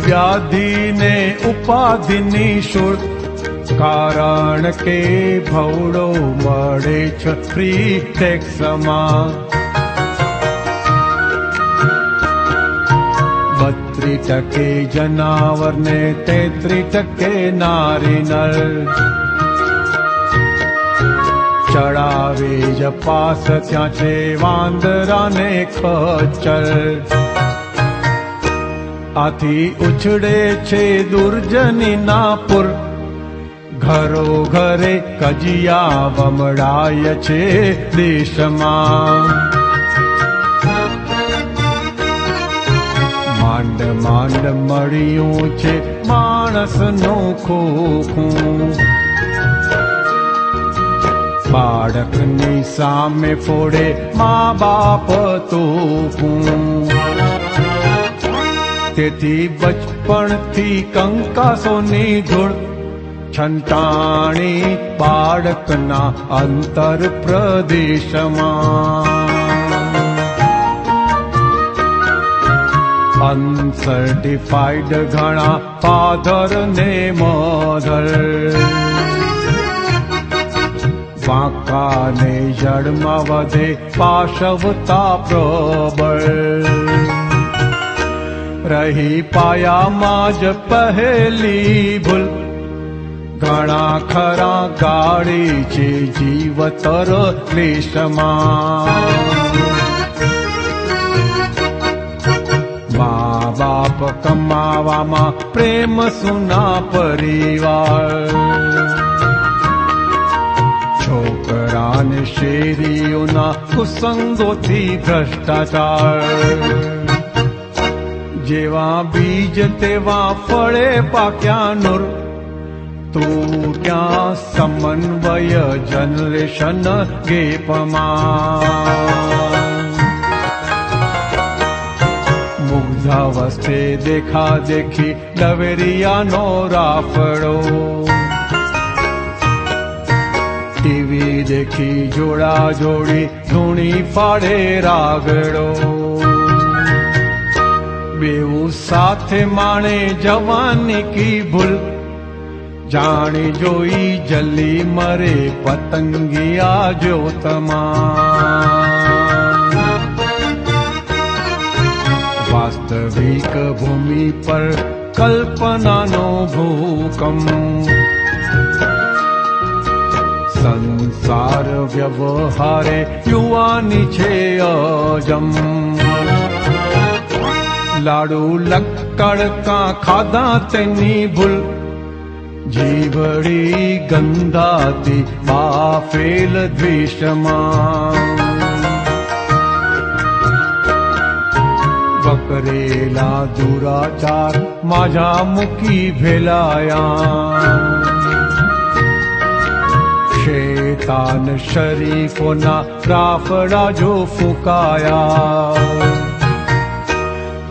વ્યાધિ ને ઉપાધિની શૂળ, કારણ કે ભવડો મળે છે ફ્રી ટેક્સમાં. 32% જનાવર ને 33% નારી નર, ચડાવે જ પાસ ત્યાં છે વાંદરાને ખચ્ચર. આથી ઉછળે છે દુર્જનીના પુર, ઘરો ઘરે કજિયા વમડાય છે દેશમાં. માંડ માંડ મળ્યું છે માણસનું ખોખું, બાળકની સામે ફોડે મા બાપ તોફું. તેથી બચપણથી કંકાસોની ધૂળ છંટાણી બાળકના અંતર પ્રદેશમાં. અનસર્ટિફાઈડ ઘણા ફાધર ને મધર, વાંકાને જળમાં વધે પાશવતા પ્રબળ. રહી પાયામાં જ પહેલી ભૂલ, ઘણા ખરા ગાળી છે જીવતર ક્લેશમાં. મા બાપ કમાવામાં પ્રેમ સુના પરિવાર, છોકરાને શેરીઓના કુસંગોથી ભ્રષ્ટાચાર. જેવા બીજ તેવા ફળે પાક્યા નૂર, તૂટ્યા સમન્વય જનરેશન ગેપમાં. મુગ્ધાવસ્થે દેખા દેખી લવેરિયાનો રાફડો, ટીવી દેખી જોડા જોડી ધૂણી ફાડે રાગડો. બેઉ સાથે માણે જવાની કી ભૂલ, જાણી જોઈ જલી મરે પતંગિયા જ્યોતમાં. વાસ્તવિક ભૂમિ પર કલ્પનાનો ભૂકંપ, સંસાર વ્યવહારે યુવાની છે અજમ. લાડુ લક્કડ કા ખાધા તેની ભૂલ, જીભડી ગંધાતી બાફેલ દ્વેષમાં. વકરેલા દુરાચાર માજા મૂકી ભેલાયા, શેતાન શરીફોના રાફડા જો ફૂંકાયા.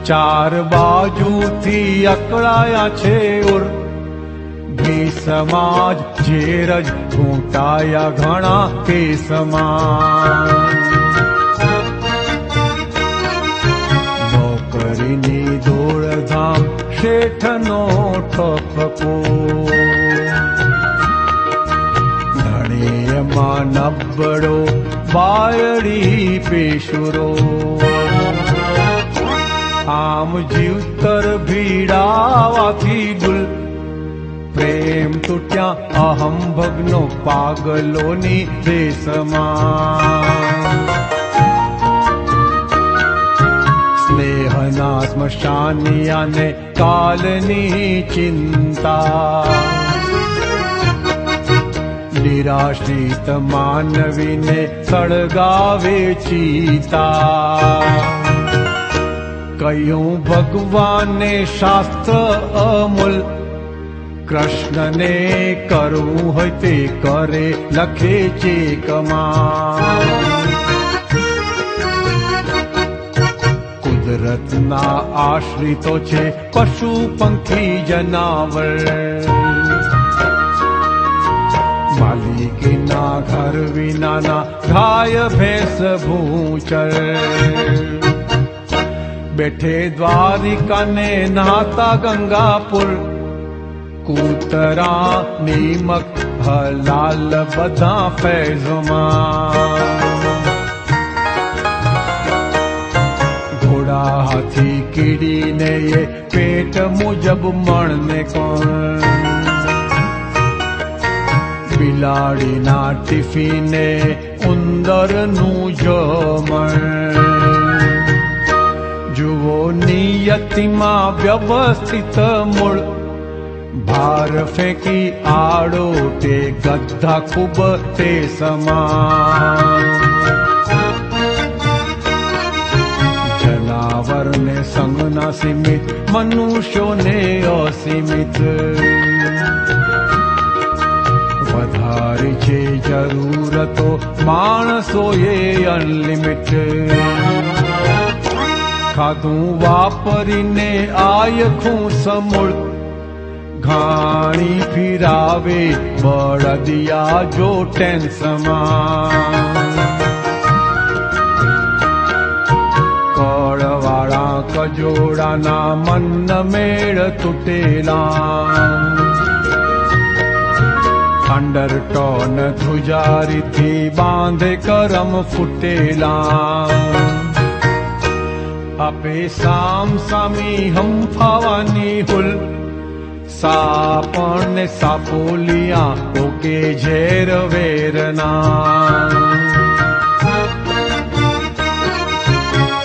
ચાર બાજુથી અકળાયા છે ઉર, ભી સમાજ ઝેર જ ઘૂંટાયા ઘણા કેસમાં. નોકરીની દોડધામ શેઠનો ઠપકો, ધણીયમાં નબળો બાયડી પેશુરો. આમ જીવતર ભીડાવાથી ગુલ, પ્રેમ તૂટ્યા અહમ ભગ્નો પાગલોની દેશમાં. સ્નેહના સ્મશાનિયાને કાલની ચિંતા, નિરાશ્રિત માનવીને સળગાવે ચીતા. કયું ભગવાને શાસ્ત્ર અમૂલ, કૃષ્ણને કરવું હોય તે કરે લખે ચેકમાં. કુદરતના આશ્રિતો છે પશુ પંખી જનાવર, માલિકીના ઘર વિનાના ગાય ભેંસ ભૂચર. બેઠે દ્વારિકાને નહાતા ગંગાપુર કૂતરા નિમક હલાલ બધા ફૈઝમાં ઘોડા હાથી કીડીને એ પેટ મુજબ મણને કોણ બિલાડીના ટિફિને ઉંદરનું જમણ જુઓ નિયતિમાં વ્યવસ્થિત મૂળ ભાર ફેંકી આડો તે ગધા ખૂબ તે સમાન જનાવરને સંગના સીમિત મનુષ્યોને અસીમિત વધારી છે જરૂરતો માણસોએ અનલિમિટેડ ખાધું વાપરીને આયખું સમૂળ ઘાણી ફિરાવે બળદિયા જો ટેન્સમાં કળવાળા કજોડાના મન મેળ તૂટેલા અંડરટોન ધ્રુજારીથી બાંધે કરમ ફૂટેલા આપે સામ સામી હંફાવાની હુલ સાપણ ને સાપોલિયા ઓકે ઝેર વેરના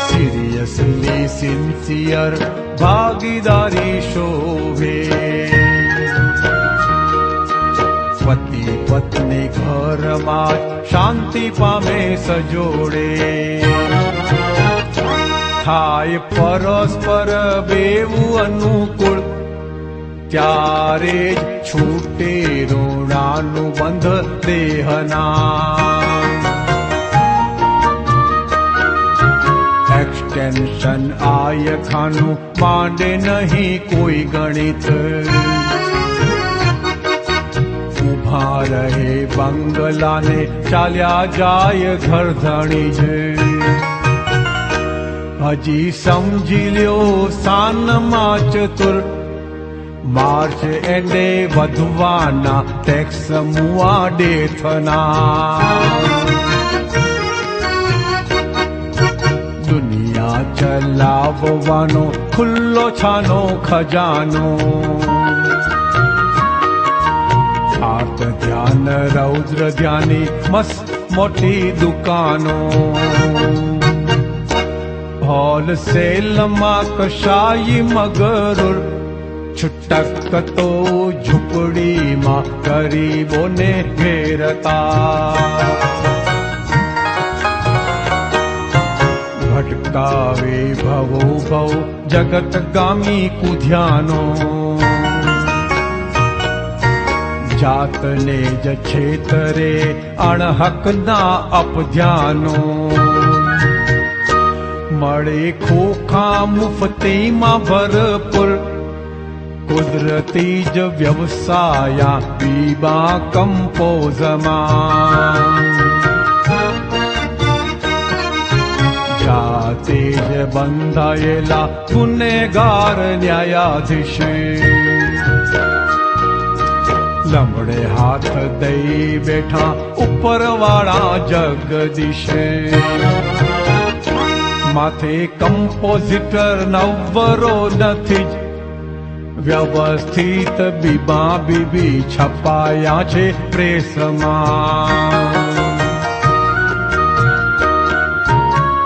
સિરિયસલી સિન્સિયર ભાગીદારી શોભે પતિ પત્ની ઘરમાં શાંતિ પામે સજોડે થાય પરસ્પર બેવું અનુકૂળ ત્યારે જ છૂટે ઋણાનું બંધ દેહના એક્સટેન્શન આયખાનું માંડે નહીં કોઈ ગણિત ઉભા રહે બંગલાને ચાલ્યા જાય ઘરધણી જ હજી સમજી લ્યો સાનમાં ચતુર માર્ચ એન્ડે વધવાના ટેક્સ મુઆ ડેથના દુનિયા ચલાવવાનો ખુલ્લો છાનો ખજાનો આર્ત ધ્યાન રૌદ્ર ધ્યાની મસ્ત મોટી દુકાનો હોલસેલમાં કશાયી મગરુર છુટક તો ઝૂંપડીમાં ગરીબોને ઘેરતા ભટકાવે ભવો ભવ જગતગામી કુધ્યાનો જાતને જ છેતરે અણહકના અપધ્યાનો મળે ખોખા મુફતીમાં ભરપૂર કુદરતી જ વ્યવસાયા પીબા કંપોઝમાં જાતે જ બંધાયેલા ગુનેગાર ન્યાયાધીશ લમડે હાથ દઈ બેઠા ઉપરવાળા જગદીશ માથે કમ્પોઝિટર નવરો નથી જ વ્યવસ્થિત બીબા બીબી છપાયા છે પ્રેસમાં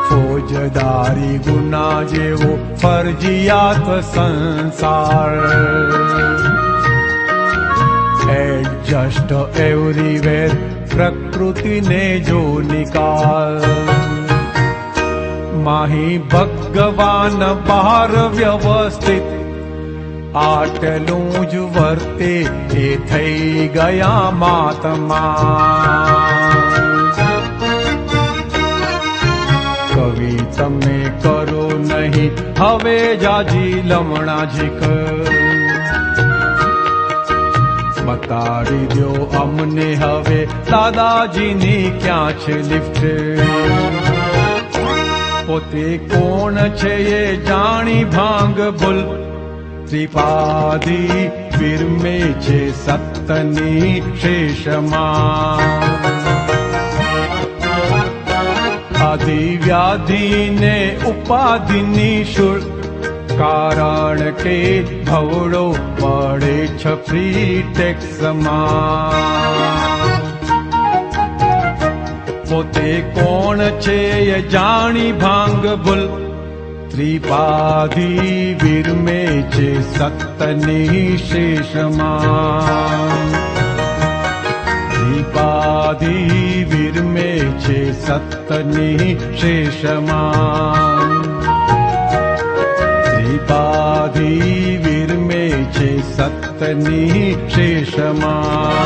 ફોજદારી ગુના જેવો ફરજિયાત સંસાર એડજસ્ટ એવરીવેર પ્રકૃતિને જો નિકાલ માહી ભગવાન બહાર વ્યવસ્થિત આટલું જ વર્તે એ થઈ ગયા મહાત્મા કવિ તમે કરો નહીં હવે જાજી લમણા જીક બતાડી દો અમને હવે દાદાજીની ક્યાં છે લિફ્ટ પોતે કોણ છે એ જાણી ભાંગ ભૂલ ત્રિપાદી વિરમે છે સતની શેષમાં આદિ વ્યાધિને ઉપાધિની શુળ કારણ કે ભવડો પડે છે ફ્રી ટેક્સમાં પોતે કોણ છે એ જાણી ભાંગ ભૂલ ત્રિપાદી વિરમે છે સતની શેષમાં ત્રિપાદી વિરમે છે સતની શેષમાં ત્રિપાદી વિરમે છે સતની શેષમાં